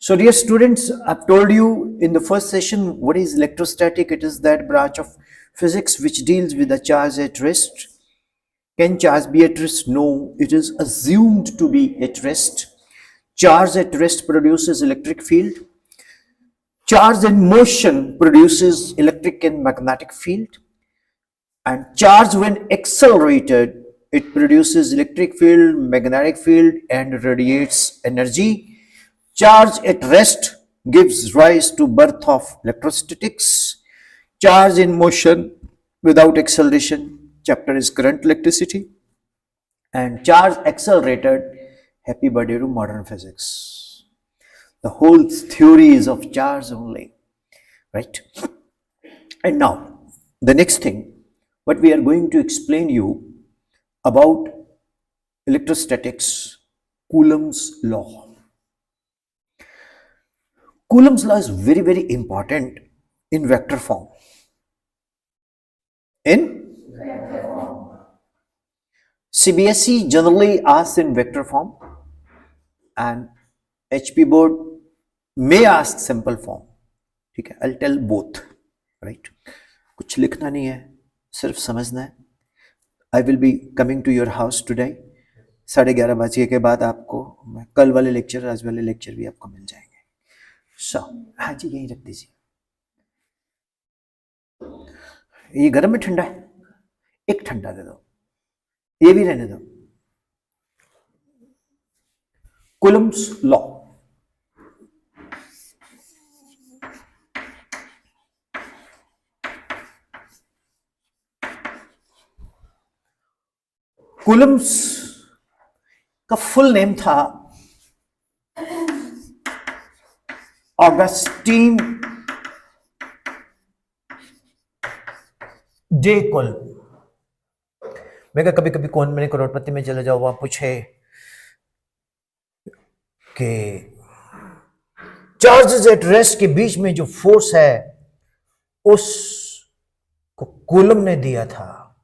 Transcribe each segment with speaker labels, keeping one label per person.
Speaker 1: So, dear students, I've told you in the first session what is electrostatic. It is that branch of physics which deals with the charge at rest. Can charge be at rest? No, it is assumed to be at rest. Charge at rest produces electric field. Charge in motion produces electric and magnetic field. And charge when accelerated, it produces electric field, magnetic field, and radiates energy. Charge at rest gives rise to birth of electrostatics. Charge in motion without acceleration, chapter is current electricity. And charge accelerated, happy birthday to modern physics. The whole theory is of charge only, right? And now, the next thing, what we are going to explain you about electrostatics, Coulomb's law. Coulomb's law is very, very important in vector form. In CBSE generally asks in vector form and HP board may ask simple form. ठीक है, I'll tell both, right? कुछ लिखना नहीं है, सिर्फ समझना है. I will be coming to your house today. 11:30 बजे के बाद आपको कल वाले लेक्चर, आज वाले लेक्चर भी आपको मिल जाएंगे. हाँ जी, यहीं रख दीजिए. ये गर्म में ठंडा है, एक ठंडा दे दो, ये भी रहने दो. Coulomb's law. Coulomb's का फुल नेम था ऑगस्टीन डे कूलम्ब. मैं कभी कभी कौन मैंने करोड़पति में चले जाओ, वहां पूछे कि चार्जेस एट रेस्ट के बीच में जो फोर्स है उसको कूलम्ब ने दिया था.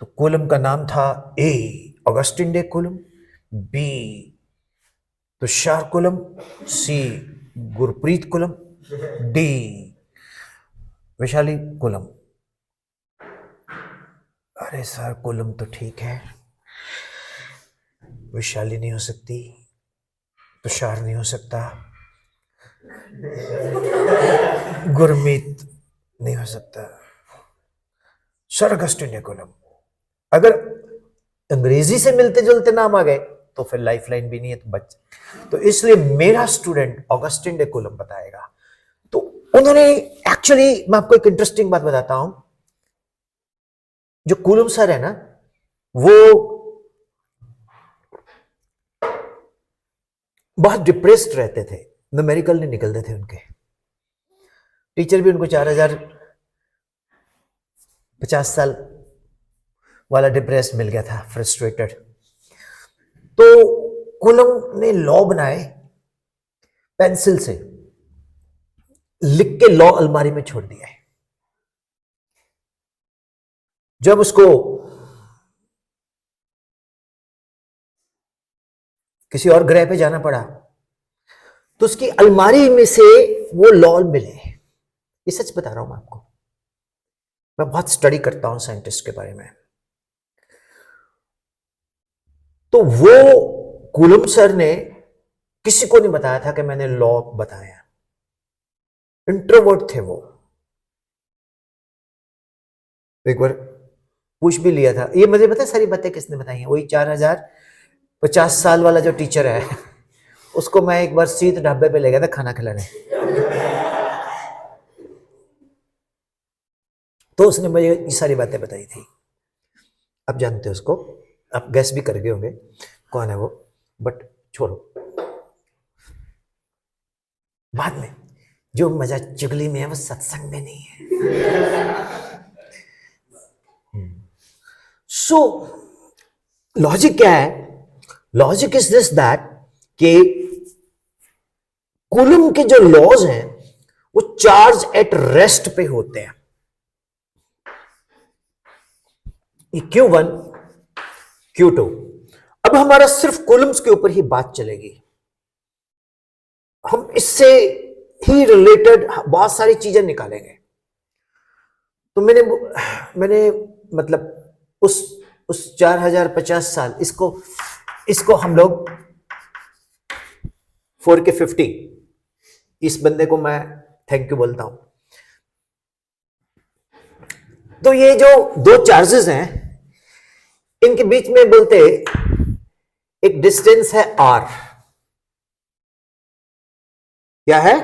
Speaker 1: तो कूलम्ब का नाम था A Augustine de Coulomb, B Tushar Coulomb, C Gurpreet Coulomb, D Vaishali Coulomb. अरे सर कूलम्ब तो ठीक है, वैशाली नहीं हो सकती, तुषार नहीं हो सकता, गुरमीत नहीं हो सकता, सर ऑगस्टीन डे कूलम्ब. अगर अंग्रेजी से मिलते जुलते नाम आ गए तो फिर लाइफलाइन भी नहीं है, तो इसलिए मेरा स्टूडेंट ऑगस्टीन डे कूलम्ब बताएगा. तो उन्होंने एक्चुअली, मैं आपको एक इंटरेस्टिंग बात बताता हूं, जो कूलम्ब सर है ना, वो बहुत डिप्रेस्ड रहते थे, न्यूमेरिकल नहीं निकलते थे उनके. टीचर भी उनको 4050 साल वाला डिप्रेस मिल गया था, फ्रस्ट्रेटेड. तो कूलम्ब ने लॉ बनाए, पेंसिल से लिख के लॉ अलमारी में छोड़ दिया है. जब उसको किसी और ग्रह पे जाना पड़ा तो उसकी अलमारी में से वो लॉ मिले. ये सच बता रहा हूं मैं आपको, मैं बहुत स्टडी करता हूं साइंटिस्ट के बारे में. तो वो कूलम्ब सर ने किसी को नहीं बताया था कि मैंने लॉ बताया. इंट्रोवर्ट थे वो. एक बार पूछ भी लिया था. ये मुझे पता है सारी बातें किसने बताई हैं, वही 4050 साल वाला जो टीचर है, उसको मैं एक बार सीत ढाबे पे ले गया था खाना खिलाने. तो उसने मुझे ये सारी बातें बताई थी. आप जानते हो उसको, आप गैस भी कर गए होंगे कौन है वो, बट छोड़ो, बाद में. जो मजा चुगली में है वो सत्संग में नहीं है. सो लॉजिक क्या है? लॉजिक इज दिस दैट कि कूलम्ब के जो लॉज हैं वो चार्ज एट रेस्ट पे होते हैं. Q1 Q2. अब हमारा सिर्फ कूलम्ब्स के ऊपर ही बात चलेगी.
Speaker 2: हम इससे ही रिलेटेड बहुत सारी चीजें निकालेंगे। तो मैंने मतलब उस 4050 साल इसको हम लोग 4 के 50, इस बंदे को मैं थैंक यू बोलता हूं। तो ये जो दो चार्जेस हैं, इनके बीच में बोलते एक डिस्टेंस है r। क्या है?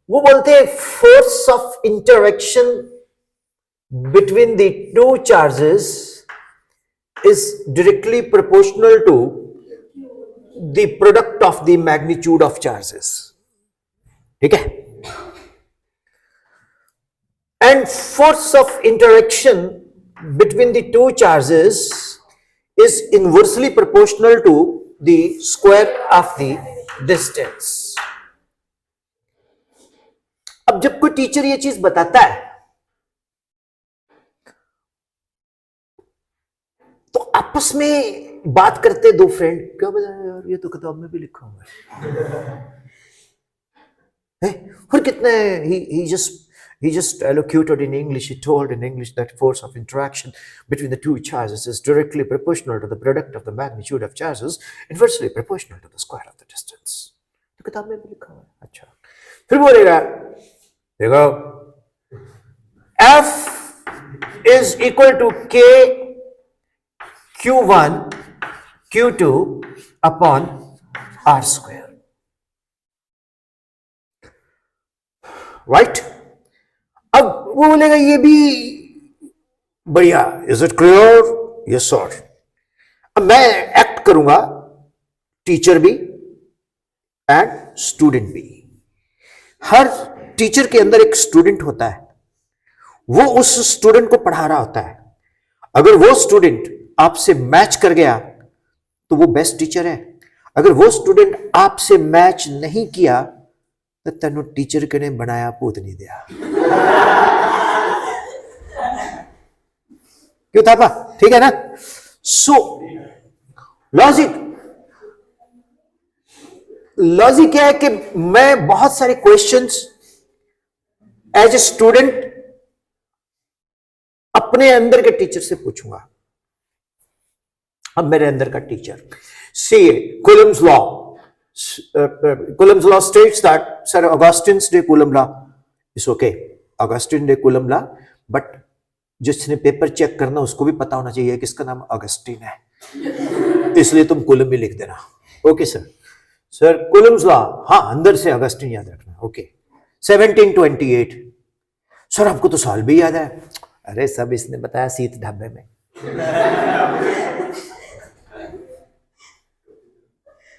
Speaker 2: वो बोलते हैं force of interaction between the two charges is directly proportional to the product of the magnitude of charges. ठीक है? And force of interaction between the two charges is inversely proportional to the square of the distance. अब जब कोई teacher ये चीज बताता है तो आपस में बात करते दो फ्रेंड, क्या बताया यार, ये तो किताब में भी लिखा हुआ है। और कितने he just elocuted in English. He told in English that force of interaction between the two charges is directly proportional to the product of the magnitude of charges, inversely proportional to the square of the distance. तो किताब में भी लिखा हुआ है। अच्छा, फिर बोलेगा देखो F is equal to K Q1 Q2 upon R square. Right? अब वो बोलेगा ये भी बढ़िया। Is it clear? Yes sir. अब मैं एक्ट करूंगा टीचर भी एंड स्टूडेंट भी। हर टीचर के अंदर एक स्टूडेंट होता है, वो उस स्टूडेंट को पढ़ा रहा होता है। अगर वो स्टूडेंट आपसे मैच कर गया तो वो बेस्ट टीचर है। अगर वो स्टूडेंट आपसे मैच नहीं किया तो तेन टीचर के बनाया पूत नहीं दिया। क्यों थापा? ठीक है ना? सो लॉजिक क्या है कि मैं बहुत सारे क्वेश्चंस एज ए स्टूडेंट अपने अंदर के टीचर से पूछूंगा। अब मेरे अंदर का टीचर सी Coulomb's law, Coulomb's law states that, sir, Augustine's de Coulomb law is okay. Augustine de Coulomb law, but जिसने पेपर चेक करना उसको भी पता होना चाहिए कि इसका नाम अगस्टिन है, इसलिए तुम कूलम भी लिख देना। Okay sir. Sir Coulomb's law, हाँ अंदर से अगस्टिन याद रखना। ओके 1728। सर आपको तो साल भी याद है। अरे सब इसने बताया शीत ढाबे में।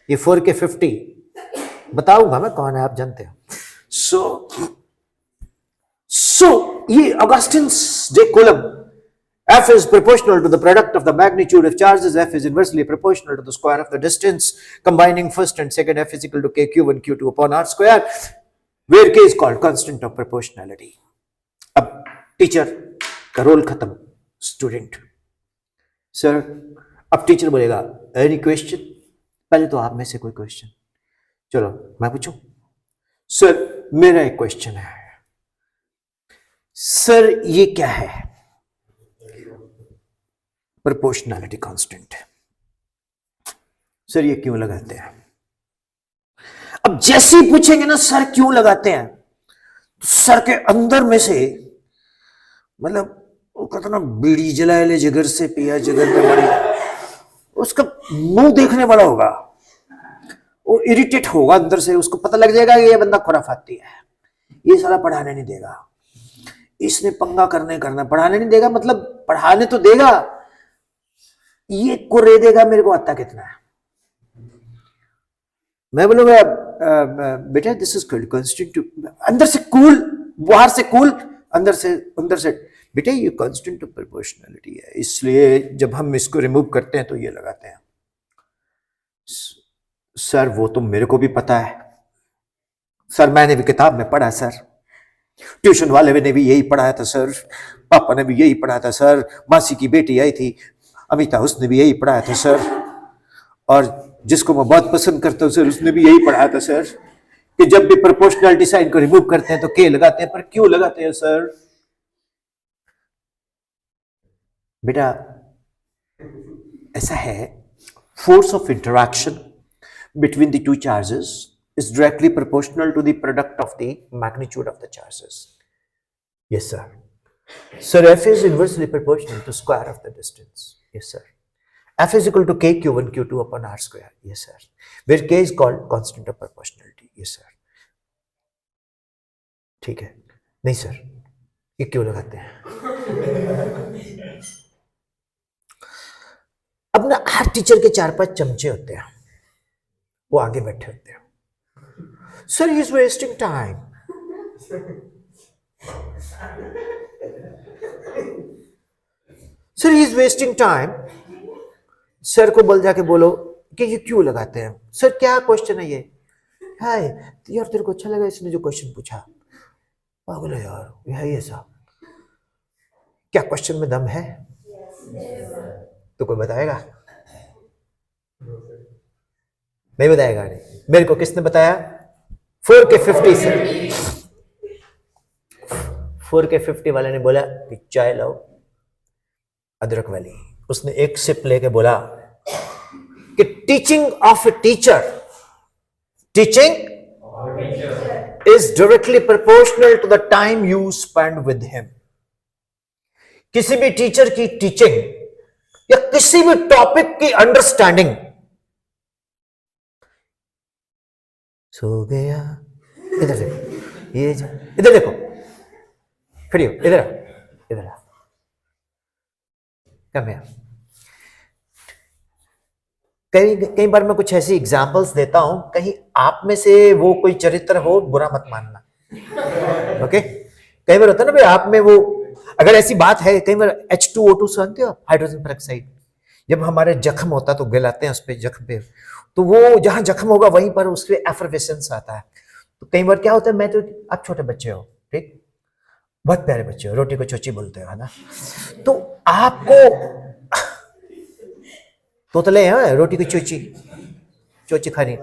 Speaker 2: ये 4 के 50 बताऊंगा मैं कौन है, आप जानते हो। सो ये Augustine's de Coulomb, F is proportional to the product of the magnitude of charges. F is inversely proportional to the square of the distance. Combining first and second, F is equal to K Q1 Q2 upon R square, where K is called constant of proportionality. अब teacher का role खत्म, student. Sir अब teacher बोलेगा any question? पहले तो आप में से कोई क्वेश्चन, चलो मैं पूछूं। सर मेरा एक क्वेश्चन है। सर ये क्या है? Proportionality constant. सर ये क्यों लगाते हैं? अब जैसे ही पूछेंगे ना सर क्यों लगाते हैं, तो सर के अंदर में से मतलब वो कहता ना बीड़ी जलाए ले जिगर से पिया जिगर में मरी, उसका मुंह देखने वाला होगा, वो इरिटेट होगा अंदर से। उसको पता लग जाएगा कि ये बंदा खुराफाती है, ये साला पढ़ाने नहीं देगा, इसने पंगा करना पढ़ाने नहीं देगा, मतलब पढ़ाने तो देगा, ये कुरे देगा, मेरे को आता कितना है। मैं बोलूंगा बेटा दिस इज कॉन्स्टेंट, अंदर से कूल, बाहर से कूल, अंदर से बेटा ये कांस्टेंट ऑफ प्रोपोर्शनैलिटी है, इसलिए जब हम इसको रिमूव करते हैं तो ये लगाते हैं। सर वो तो मेरे को भी पता है सर, मैंने भी किताब में पढ़ा सर, ट्यूशन वाले ने भी यही पढ़ाया था सर, पापा ने भी यही पढ़ाया था सर, मासी की बेटी आई थी अमिता उसने भी यही पढ़ाया था सर, और जिसको मैं बहुत पसंद करता हूं सर, उसने भी यही पढ़ाया था सर कि जब भी प्रोपोर्शनलिटी साइन को रिमूव करते हैं तो के लगाते हैं, पर क्यों लगाते हैं सर? बेटा ऐसा है, force of interaction between the two charges is directly proportional to the product of the magnitude of the charges. Yes sir. Sir, f is inversely proportional to square of the distance. Yes sir. F is equal to k q1 q2 upon r square. Yes sir. Where k is called constant of proportionality. Yes sir. ठीक है? नहीं sir, ये क्यों लगाते हैं? अब ना हर teacher के 4-5 चमचे होते हैं, वो आगे बैठे होते हैं. Sir he is wasting time. Sir he is wasting time. Sir को बोल जाके बोलो कि ये क्यों लगाते हैं. सर क्या क्वेश्चन है ये? हाय यार, तेरे को अच्छा लगा इसने जो क्वेश्चन पूछा? पागल है यार, ये है ऐसा. क्या क्वेश्चन में दम है? तो कोई बताएगा? नहीं बताएगा. नहीं, मेरे को किसने बताया? 4K50 से 4K50 वाले ने बोला कि चाय लाओ अदरक वाली. उसने एक सिप लेके बोला कि teaching of a teacher is directly proportional to the time you spend with him. किसी भी टीचर की टीचिंग या किसी भी टॉपिक की अंडरस्टैंडिंग. सो गया. इधर देखो, ये इधर देखो, खड़ी हो, इधर आ, इधर आ, कम है. कई बार मैं कुछ ऐसी एग्जाम्पल्स देता हूं, कहीं आप में से वो कोई चरित्र हो, बुरा मत मानना. ओके? कई बार होता है ना भाई, आप में वो, अगर ऐसी बात है, कई बार H2O2 जानते हो, हाइड्रोजन पेरोक्साइड, जब हमारे जख्म होता है तो गिलाते हैं उस पे, जख्म पे, तो वो जहां जख्म होगा वहीं पर उसके एफरवेसेंस आता है. तो कई बार क्या होता है, मैं तो, आप छोटे बच्चे हो, ठीक, बहुत प्यारे बच्चे हो, रोटी को चोची बोलते हो, है ना? तो आपको तोतले हैं, रोटी की चोची खानी.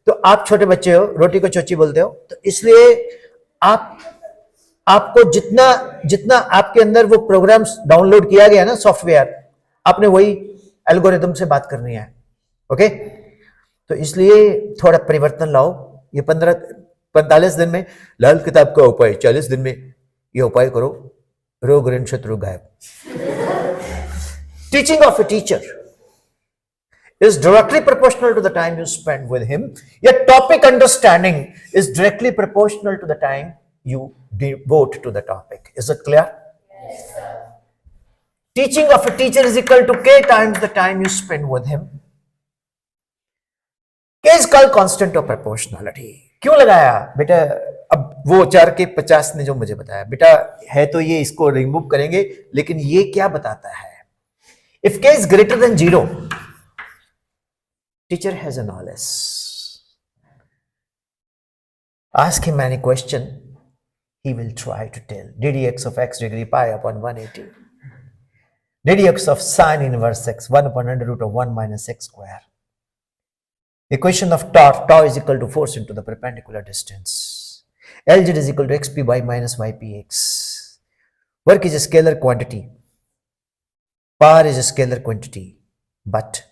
Speaker 2: तो आप छोटे बच्चे हो, रोटी को चोची बोलते हो, तो इसलिए आपको जितना आपके अंदर वो प्रोग्राम्स डाउनलोड किया गया ना, सॉफ्टवेयर, आपने वही एल्गोरिदम से बात करनी है. ओके? तो इसलिए थोड़ा परिवर्तन लाओ. ये 45 दिन में लाल किताब का उपाय, 40 दिन में ये उपाय करो, रोग ऋण शत्रु गायब. Teaching of a teacher is directly proportional to the time you spend with him. Your topic understanding is directly proportional to the time you devote to the topic. Is it clear? Yes, sir. Teaching of a teacher is equal to K times the time you spend with him. K is called constant of proportionality. क्यों लगाया बेटा? अब वो 4K50 ने जो मुझे बताया, बेटा है तो ये, इसको रिमूव करेंगे, लेकिन ये क्या बताता है? If K is greater than 0, teacher has a knowledge. Ask him any question, he will try to tell. ddx of x degree pi upon 180. ddx of sine inverse x, 1 upon under root of 1 minus x square. Equation of tau is equal to force into the perpendicular distance. Lz is equal to xpy minus ypx. Work is a scalar quantity. Power is a scalar quantity, but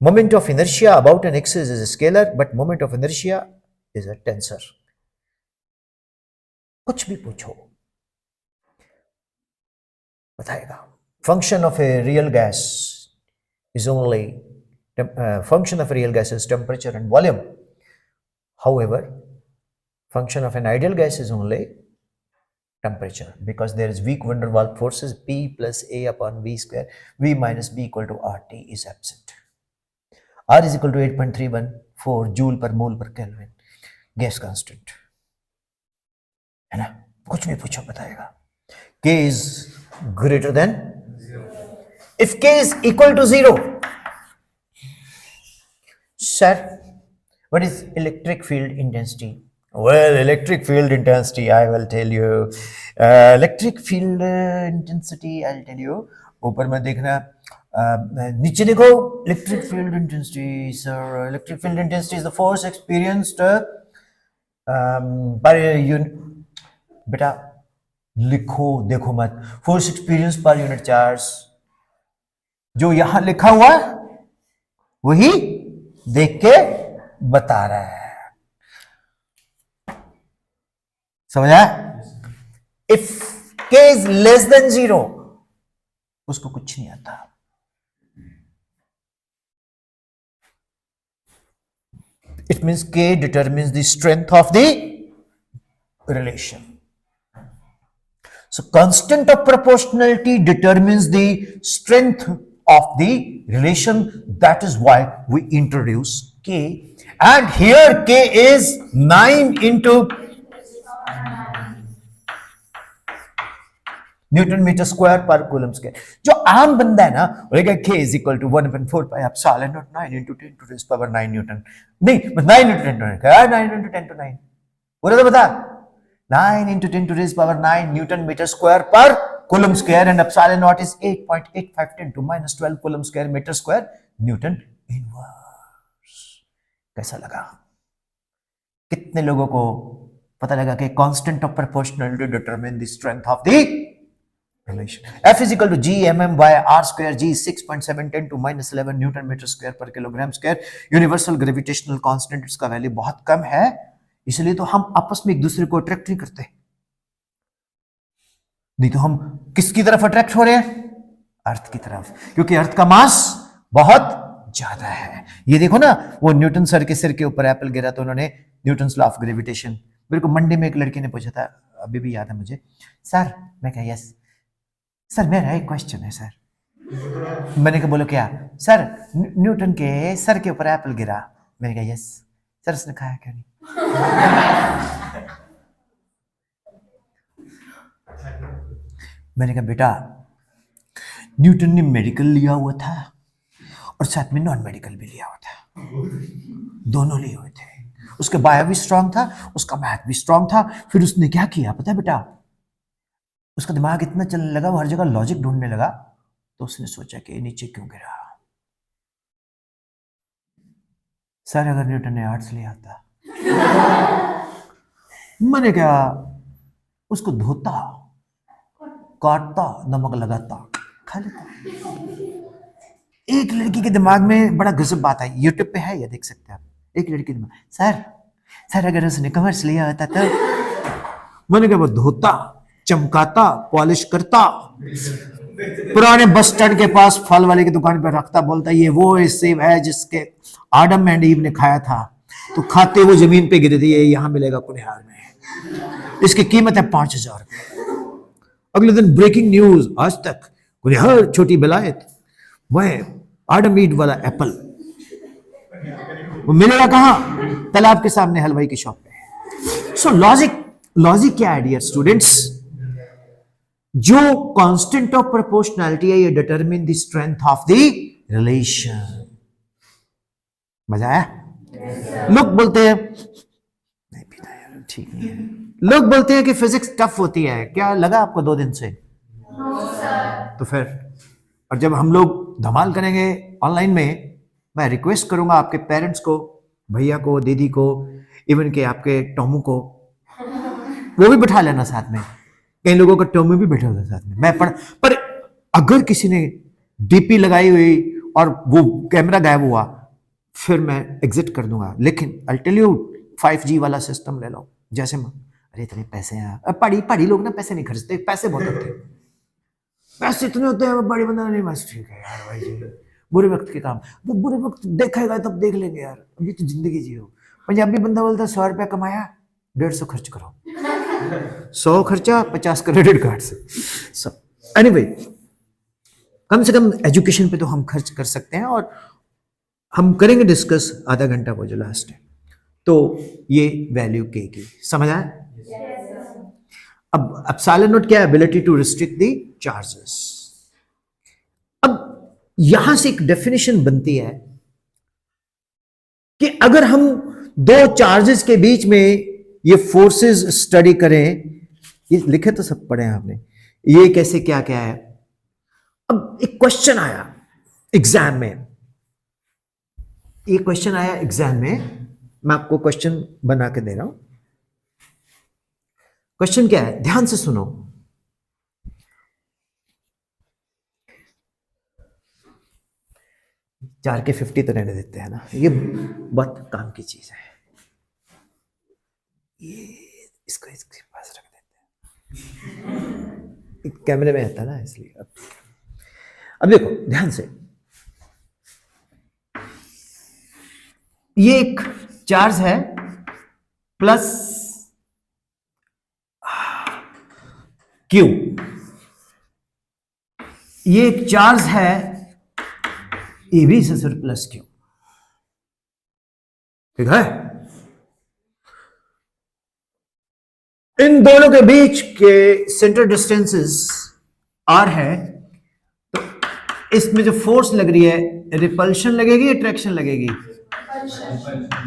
Speaker 2: moment of inertia about an axis is a scalar, but moment of inertia is a tensor. कुछ भी पूछो बताएगा. Function of a real gas is only function of a real gas is temperature and volume. However, function of an ideal gas is only temperature, because there is weak van der Waals forces P plus A upon V square, V minus B equal to RT is absent. R is equal to 8.314 joule per mole per Kelvin, gas constant, है ना? कुछ भी पूछो बताएगा. K is greater than 0. If K is equal to 0, sir, what is electric field intensity? Well, electric field intensity, I will tell you. Electric field intensity, I'll tell you.
Speaker 1: ऊपर में देखना नीचे देखो electric field intensity sir electric field intensity is the force experienced per unit बेटा लिखो देखो मत force experience per unit charge जो यहां लिखा हुआ वही देख के बता रहा है समझा if k is less then 0 उसको कुछ नहीं आता it means k determines the strength of the relation so constant of proportionality determines the strength of the relation that is why we introduce k and here k is 9 into Newton metre square पर coulomb square जो आम बंदा है ना बोलेगा k is equal to 1/4 pi epsilon naught 9 into 10 to the power 9 Newton नहीं 9 into 10 to 9 9 into 10 to 9 बोला तो बता 9 into 10 to the power 9 newton metre square पर coulomb square and epsilon naught is 8.85 10 to minus 12 coulomb square metre square newton inverse कैसा लगा कितने लोगों को पता लगा कि constant of proportionality determine the strength of the relation F is equal to G mm by R square G 6.710 to minus 11 Newton meter square per kilogram square universal gravitational constant इसका value बहुत कम है इसलिए तो हम आपस में एक दूसरे को अट्रैक्ट नहीं करते नहीं तो हम किसकी तरफ अट्रैक्ट हो रहे हैं अर्थ की तरफ क्योंकि अर्थ का मास बहुत ज्यादा है ये देखो ना वो न्यूटन सर के सिर के ऊपर एप्पल गिरा तो उन्होंने न्यूटन्स लॉ ऑफ ग्रेविटेशन मेरे को मंडे में एक लड़की ने पूछा था अभी भी याद है मुझे सर मैं कहा यस सर मेरा एक क्वेश्चन है सर मैंने कहा बोलो क्या सर न्यूटन के सर के ऊपर एप्पल गिरा मैंने कहा यस सर उसने खाया क्यों नहीं मैंने कहा बेटा न्यूटन ने मेडिकल लिया हुआ था और साथ में नॉन मेडिकल भी लिया हुआ था दोनों लिए हुए थे उसका बायो भी स्ट्रांग था उसका मैथ भी स्ट्रांग था फिर उसने क्या किया पता है बेटा उसका दिमाग इतना चलने लगा वो हर जगह लॉजिक ढूंढने लगा तो उसने सोचा कि नीचे क्यों गिरा सर अगर न्यूटन ने आर्ट्स लिया था मैंने क्या उसको धोता काटता नमक लगाता खा लेता एक लड़की के दिमाग में बड़ा गजब बात आई यूट्यूब पे है या देख सकते हैं आप एक लड़की दिमाग सर अगर उसने कॉमर्स लिया होता तो मैंने क्या वो धोता चमकाता पॉलिश करता पुराने बस स्टैंड के पास फल वाले की दुकान पर रखता बोलता ये वो सेब है जिसके आदम एंड ईव ने खाया था तो खाते वो जमीन पे गिरे थे ये यहाँ मिलेगा कुनिहार में इसकी कीमत है 5,000 रुपए अगले दिन ब्रेकिंग न्यूज आज तक कुनिहार छोटी बिलायत वह आदम ईव वाला एप्पल वो मिलेगा कहाँ तालाब के सामने हलवाई की शॉप पे सो लॉजिक क्या है डियर स्टूडेंट्स जो कांस्टेंट ऑफ प्रोपोर्शनैलिटी है ये determine the strength of the relation मजा आया लोग बोलते हैं नहीं पीता यार ठीक नहीं है लोग बोलते हैं कि फिजिक्स टफ होती है क्या लगा आपको 2 दिन से तो फिर और जब हम लोग धमाल करेंगे ऑनलाइन में मैं रिक्वेस्ट करूंगा आपके पेरेंट्स को भैया को दीदी को इवन के आपके टोमू को वो भी बिठा लेना साथ में कई लोगों का टोमू भी बैठा होता है साथ में मैं पर अगर किसी ने डीपी लगाई हुई और वो कैमरा गायब हुआ फिर मैं एग्जिट कर दूंगा लेकिन आई टेल यू 5G वाला सिस्टम ले लो जैसे अरे इतने पैसे हैं पढ़ी लोग ना पैसे नहीं खर्चते पैसे बहुत होते हैं पैसे इतने होते हैं बड़ी बंदा नहीं बस ठीक है यार भाई जी बुरे वक्त के काम वो बुरे वक्त देखेगा तब देख लेंगे यार अभी तो जिंदगी जियो पंजाबी बंदा बोलता 100 रुपया कमाया 150 खर्च करो 100 खर्चा 50 क्रेडिट कार्ड से एनीवे कम से कम एजुकेशन पे तो हम खर्च कर सकते हैं और हम करेंगे डिस्कस आधा घंटा वो जो लास्ट है तो ये वैल्यू के की समझ आया अब एप्सिलॉन नॉट क्या है ability to restrict the charges अब यहां से एक डेफिनेशन बनती है कि अगर हम दो चार्जेस के बीच में ये फोर्सेस स्टडी करें ये लिखे तो सब पढ़े हैं आपने ये कैसे क्या क्या है
Speaker 2: अब एक क्वेश्चन आया एग्जाम में, मैं आपको क्वेश्चन बना के दे रहा हूं। क्वेश्चन क्या है, ध्यान से सुनो। चार के 50 तो रहने देते हैं ना, ये बहुत काम की चीज है। ये इसको इसके पास रख देते हैं, कैमरे में आता ना इसलिए। अब देखो ध्यान से, ये एक चार्ज है प्लस क्यू, ये एक चार्ज है ये भी से सिर्फ प्लस क्यू, ठीक है। इन दोनों के बीच के सेंटर डिस्टेंसेस आर है, तो इसमें जो फोर्स लग रही है, रिपल्शन लगेगी, अट्रैक्शन लगेगी?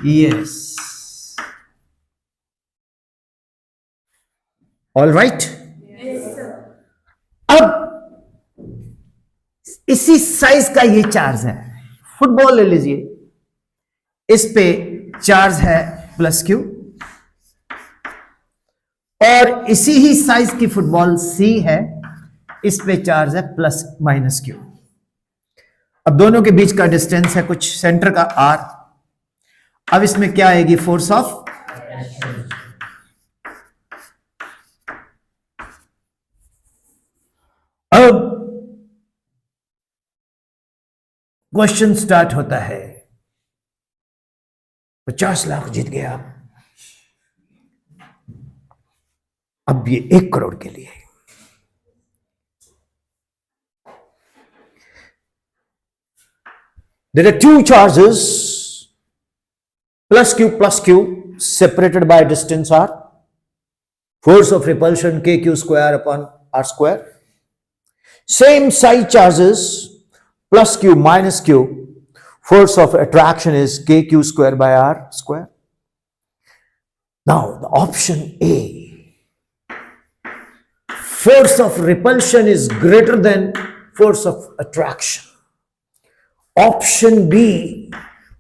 Speaker 2: Yes, all right. अब इसी साइज का ये चार्ज है, फुटबॉल ले लीजिए, इस पे चार्ज है प्लस क्यू, और इसी ही साइज की फुटबॉल सी है, इस पे चार्ज है प्लस माइनस क्यू। अब दोनों के बीच का डिस्टेंस है कुछ, सेंटर का आर। अब इसमें क्या आएगी, फोर्स ऑफ अब क्वेश्चन स्टार्ट होता है, 50 लाख जीत गया। अब ये 1 करोड़ के लिए, there are two charges plus q separated by distance r, force of repulsion kq square upon r square. Same side charges plus q minus q, force of attraction is kq square by r square. Now the option A, force of repulsion is greater than force of attraction. Option B,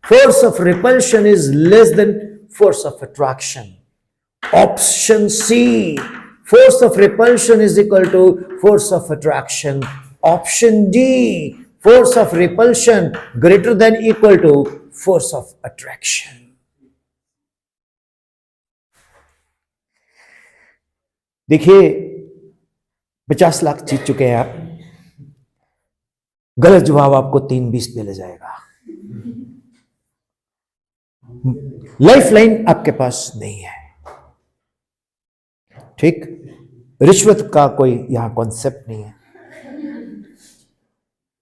Speaker 2: force of repulsion is less than force of attraction. Option C, force of repulsion is equal to force of attraction. Option D, force of repulsion greater than equal to force of attraction. देखिए 50 लाख जीत चुके हैं आप, गलत जवाब आपको 3-20 पे ले जाएगा। लाइफ लाइन आपके पास नहीं है, ठीक। रिश्वत का कोई यहां कॉन्सेप्ट नहीं है,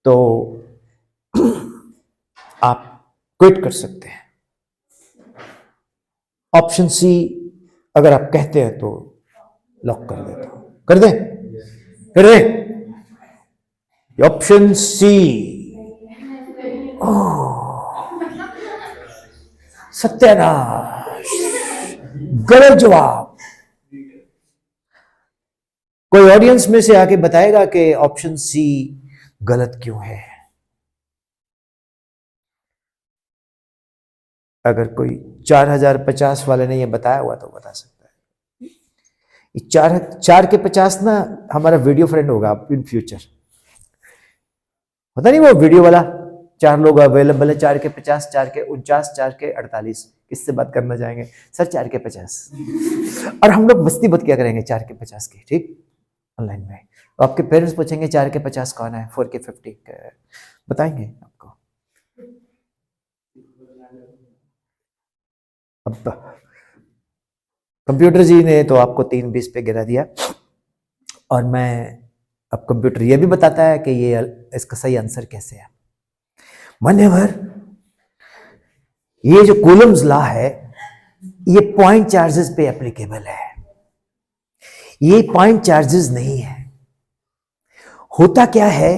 Speaker 2: तो आप क्विट कर सकते हैं। ऑप्शन सी अगर आप कहते हैं तो लॉक कर देता हूं, कर दें ऑप्शन सी। सत्यानाश, गलत जवाब। कोई ऑडियंस में से आके बताएगा कि ऑप्शन सी गलत क्यों है? अगर कोई 4050 वाले ने ये बताया हुआ तो बता सकता है। ये 4 के 50 ना हमारा वीडियो फ्रेंड होगा इन फ्यूचर, पता नहीं वो वीडियो वाला। 4 लोग अवेलेबल है, 4 के 50, 4 के 49, 4 के 48। किससे बात करना चाहेंगे सर? 4 के 50। और हम लोग मस्ती बत क्या करेंगे 4 के 50 की, ठीक, ऑनलाइन में। तो आपके पेरेंट्स पूछेंगे 4 के 50 कौन है, 4 के 50 बताएंगे आपको। अब कंप्यूटर जी ने तो आपको 3-20 पे गिरा दिया, और मैं अब कंप्यूटर ये भी बताता है कि ये इसका सही आंसर कैसे है। मान्यवर, ये जो कूलम्स लॉ है ये पॉइंट चार्जेस पे एप्लीकेबल है, ये पॉइंट चार्जेस नहीं है। होता क्या है,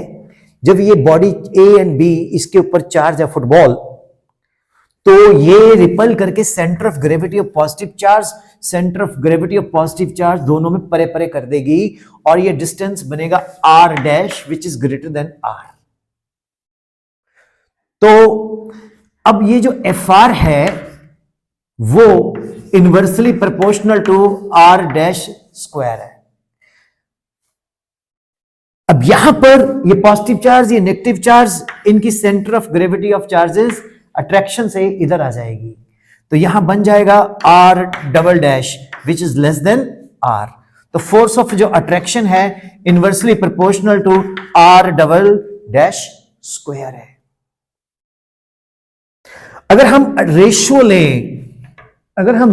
Speaker 2: जब ये बॉडी ए एंड बी इसके ऊपर चार्ज है फुटबॉल,
Speaker 1: तो ये रिपल करके centre of gravity of positive charge, centre of gravity of positive charge दोनों में परे परे कर देगी और ये डिस्टेंस बनेगा r dash which is greater than r। तो अब ये जो fr है वो inversely proportional to r dash square है। अब यहां पर ये पॉजिटिव चार्ज, ये नेगेटिव चार्ज, इनकी centre of gravity of charges attraction से इधर आ जाएगी, तो यहां बन जाएगा r double dash which is less than r। तो फोर्स ऑफ जो अट्रैक्शन है inversely proportional to r double dash square है। अगर हम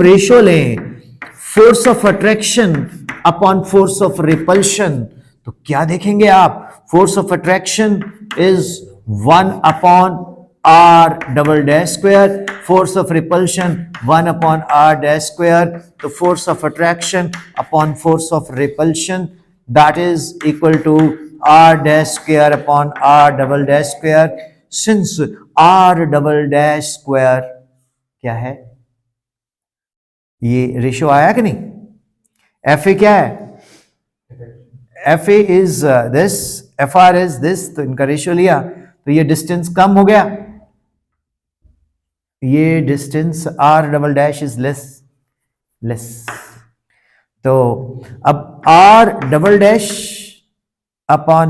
Speaker 1: रेशियो लें force of attraction upon force of repulsion, तो क्या देखेंगे आप? Force of attraction is 1 upon r double dash square, force of repulsion 1 upon r dash square. तो force of attraction upon force of repulsion that is equal to r dash square upon r double dash square. Since r double dash square क्या है? ये ratio आया कि नहीं? fa क्या है? fa is this, fr is this, तो इनका रेशियो लिया तो ये डिस्टेंस कम हो गया, ये distance r double dash is less. तो अब r डबल डैश अपॉन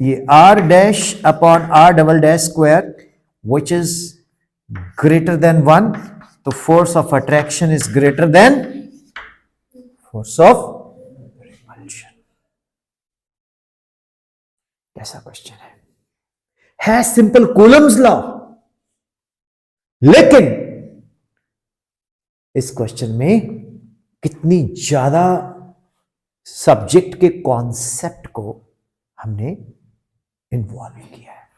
Speaker 1: ये r dash upon r double dash square which is greater then 1, तो force of attraction is greater than force of repulsion. कैसा question है simple Coulomb's law, लेकिन इस question में कितनी ज्यादा सब्जेक्ट के कॉन्सेप्ट को हमने इन्वॉल्व किया है।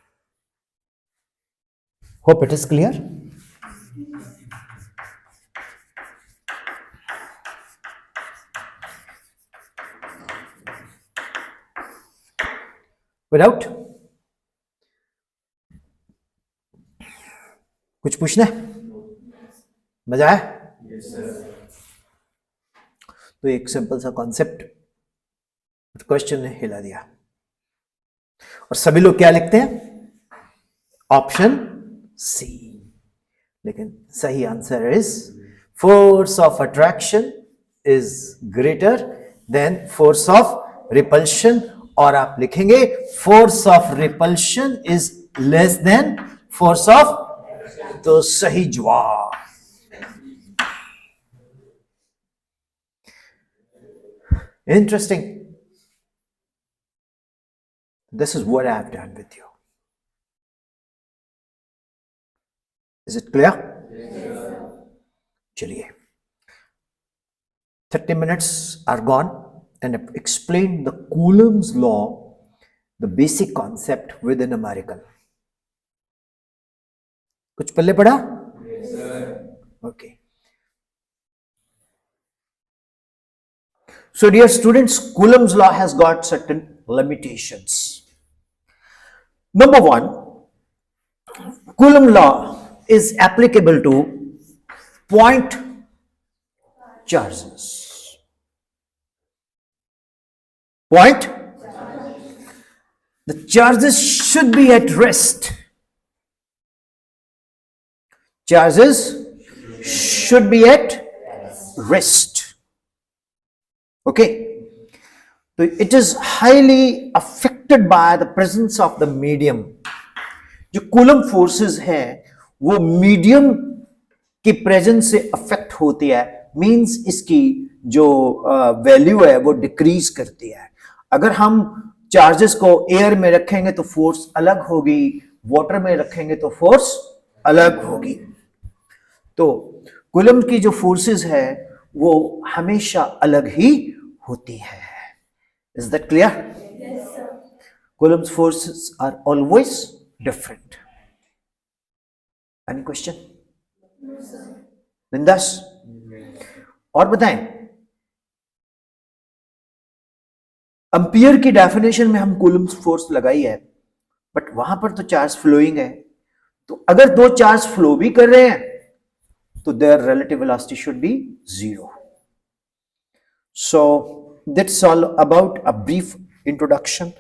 Speaker 1: Hope it is clear. Without कुछ पूछना है? मजा आया? तो एक सिंपल सा कॉन्सेप्ट क्वेश्चन ने हिला दिया और सभी लोग क्या लिखते हैं? Option C. लेकिन सही answer is force of attraction is greater than force of repulsion, और आप लिखेंगे force of repulsion is less than force of, तो सही जवाब। Interesting. This is what I have done with you. Is it clear? चलिए, 30 minutes are gone and I've explained the Coulomb's law, the basic concept within a miracle. कुछ पल्ले पड़ा? Yes, sir. Okay. So dear students, Coulomb's law has got certain limitations. Number one, Coulomb law is applicable to point charges. Point? The charges should be at rest. Charges should be at rest. Okay. So it is highly affected by the presence of the medium. जो coulomb forces है वो medium की presence से affect होती है, means इसकी जो value है वो डिक्रीज करती है। अगर हम चार्जेस को एयर में रखेंगे तो फोर्स अलग होगी, वाटर में रखेंगे तो फोर्स अलग होगी। तो कूलम की जो फोर्सेस है वो हमेशा अलग ही होती है। Is that clear? Yes sir. Coulomb's forces are always different. Any question? No sir. बिंदास। और बताएं, एम्पियर की डेफिनेशन में हम कूलम्स फोर्स लगाई है, बट वहां पर तो चार्ज फ्लोइंग है, तो अगर दो चार्ज फ्लो भी कर रहे हैं तो their relative velocity should be 0. So that's all about a brief introduction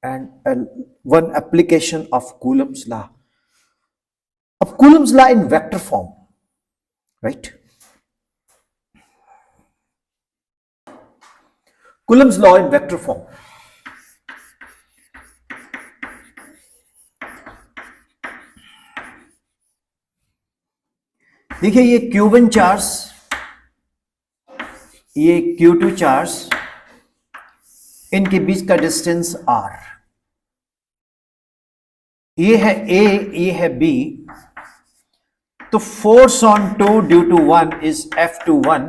Speaker 1: and one application of Coulomb's law. Of Coulomb's law in vector form, right? Coulomb's law in vector form. देखिए ये Q1 charge, ये Q2 charge, इनके बीच का distance R, ये है A, ये है B, तो force on 2 due to 1 is F21,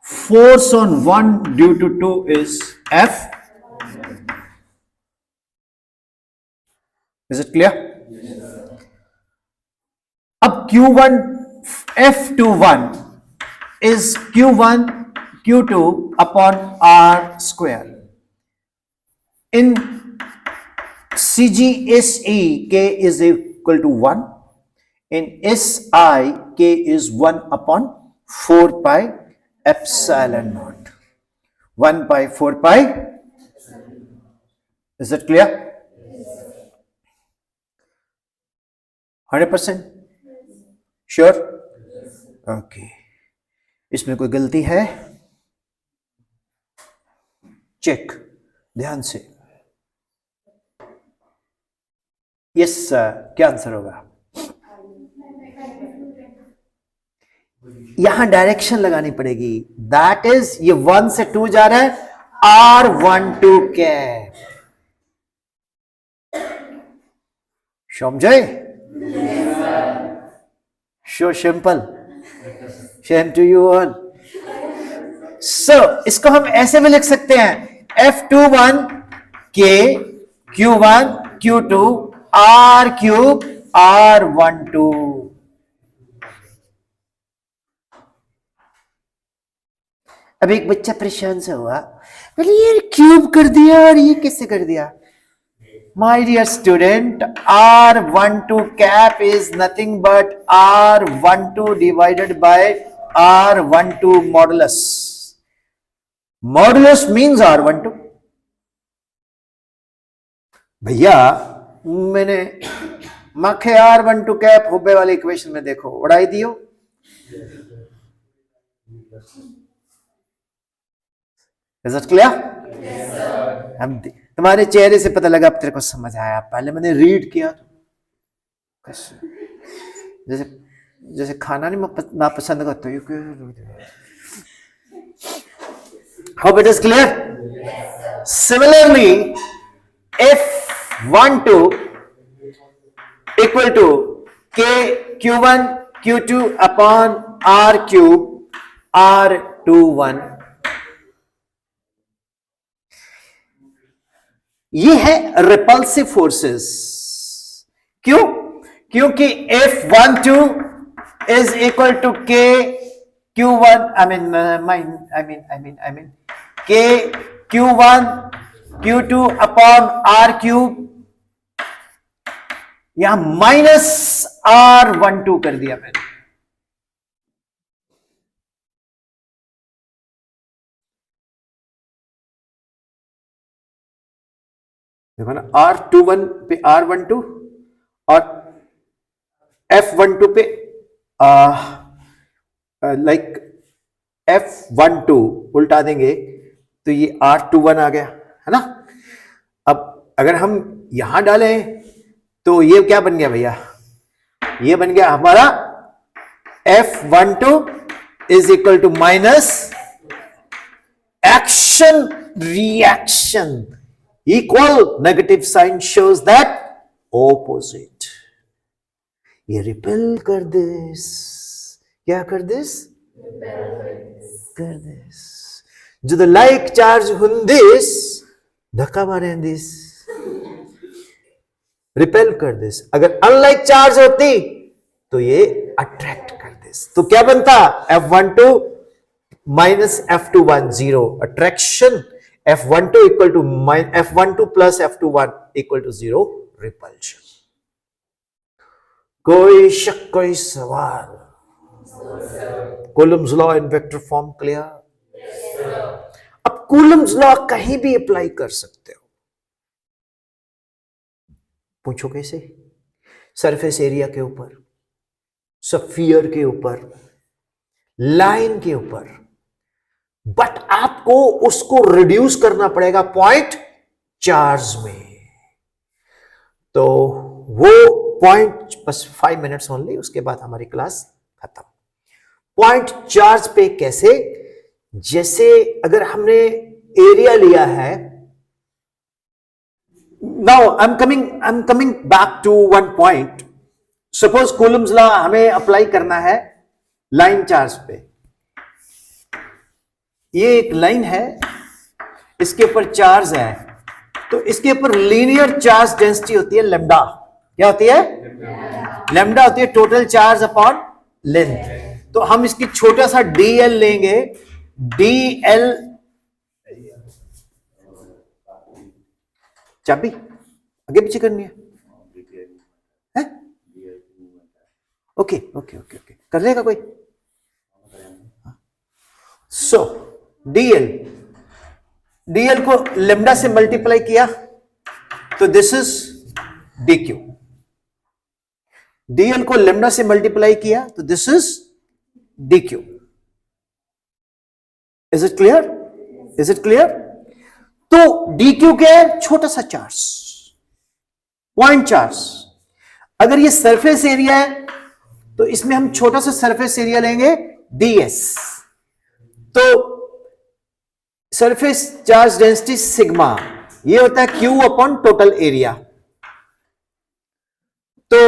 Speaker 1: force on 1 due to 2 is F. Is it clear? अब Q1 F21 is Q1 Q2 upon R square. In CGSE, K is equal to 1. In SI, K is 1 upon 4 pi epsilon naught. 1 by 4 pi. Is that clear? 100%? Sure? Okay. इसमें कोई गलती है? Check ध्यान से. Yes क्या answer होगा? यहां direction लगानी पड़ेगी. दैट इज ये 1 से 2 जा रहा है, R12 कैप. समझे? So simple. Shame to you all. So इसको हम ऐसे भी लिख सकते हैं, F21 K Q1 Q2 R cube R12. अब एक बच्चा परेशान सा हुआ, बोले ये क्यूब कर दिया और ये कैसे कर दिया? My dear student, R12 cap is nothing but R12 divided by R12 modulus. Modulus means R12. भैया मैंने मखे R12 कैप हुब्बे वाले इक्वेशन में देखो उड़ाई दियो. Is that clear? Yes, sir. हम तुम्हारे चेहरे से पता लगा अब तेरे को समझ आया. पहले मैंने रीड किया तो जैसे जैसे खाना नहीं ना पसंद करते. Hope it is clear? Yes, similarly, F12 equal to K Q1 Q2 upon R cube R21. ये है रिपल्सिव फोर्सेस. क्यों? क्योंकि F12 is equal to K Q1 K Q1 Q2 upon R cube. यहां माइनस R12 कर दिया मैंने. देखो ना, R21 पे R12 और F12 पे लाइक F12 उल्टा देंगे तो ये R21 आ गया है ना. अब अगर हम यहां डालें तो ये क्या बन गया भैया? ये बन गया हमारा F12 is equal to minus action reaction. Equal negative sign shows that opposite. ये रिपेल कर दिस. क्या कर दिस? कर दिस. जो द लाइक चार्ज हुंदिस धक्का मारे दिस, रिपेल कर दिस. अगर अनलाइक चार्ज होती तो ये अट्रैक्ट कर दिस. तो क्या बनता? F12 minus F21 0 attraction. F12 equal to F12 plus F21 equal to 0 repulsion.
Speaker 2: कोई शक, कोई सवाल? Coulomb's law in vector form clear? अब कूलम्स लॉ कहीं भी अप्लाई कर सकते हो। पूछो कैसे? सरफेस एरिया के ऊपर, स्फीयर के ऊपर, लाइन के ऊपर, बट आपको उसको रिड्यूस करना पड़ेगा पॉइंट चार्ज में। तो वो पॉइंट बस 5 मिनट्स ओनली, उसके बाद हमारी क्लास खत्म। पॉइंट चार्ज पे कैसे? जैसे अगर हमने एरिया लिया है, now I am coming back to one point. Suppose Coulomb's law हमें अप्लाई करना है लाइन चार्ज पे। ये एक लाइन है, इसके ऊपर चार्ज है, तो इसके ऊपर लीनियर चार्ज डेंसिटी होती है लैम्डा। क्या होती है? लैम्डा होती है टोटल चार्ज अपॉन लेंथ। तो हम इसकी छोटा सा dl लेंगे। dl चाबी आगे पीछे करनी है? ओके ओके ओके ओके, कर लेगा कोई? सो dl को लेम्डा से मल्टीप्लाई किया तो दिस इज dq। dl को लेम्डा से मल्टीप्लाई किया तो this is dq। Is it clear? Is it clear? तो dq क्या है? छोटा सा चार्ज, पॉइंट चार्ज। अगर ये सरफेस एरिया है तो इसमें हम छोटा सा सरफेस एरिया लेंगे ds। तो सरफेस चार्ज डेंसिटी सिग्मा, ये होता है q अपॉन टोटल एरिया। तो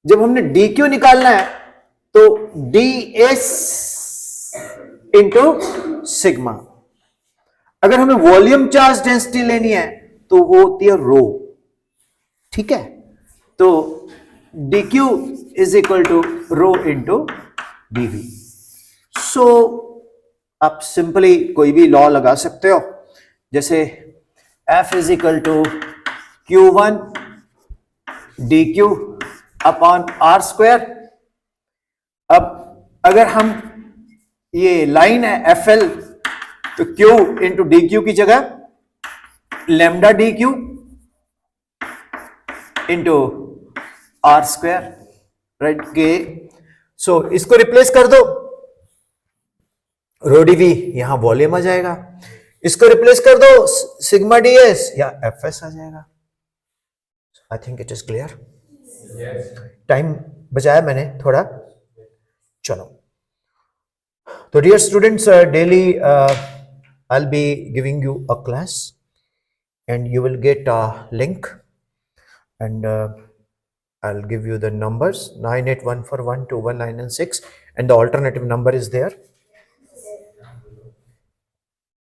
Speaker 2: जब हमने dq निकालना है तो ds इंटू सिग्मा। अगर हमें वॉल्यूम चार्ज डेंसिटी लेनी है तो वो होती है रो। ठीक है? तो dq is equal to rho into dv। So आप सिंपली कोई भी लॉ लगा सकते हो, जैसे F is equal to Q1 dq upon R square. अब अगर हम, ये लाइन है FL, तो Q इंटू dq की जगह lambda dq into R square, right K. So इसको रिप्लेस कर दो, रो dv यहां वॉल्यूम आ जाएगा। इसको रिप्लेस कर दो, सिग्मा ds या fs आ जाएगा। I think it is clear. Time बचाया मैंने थोड़ा, चलो। तो dear students, daily I will be giving you a class and you will get a link, and I'll give you the numbers 9814121996, and the alternative number is there.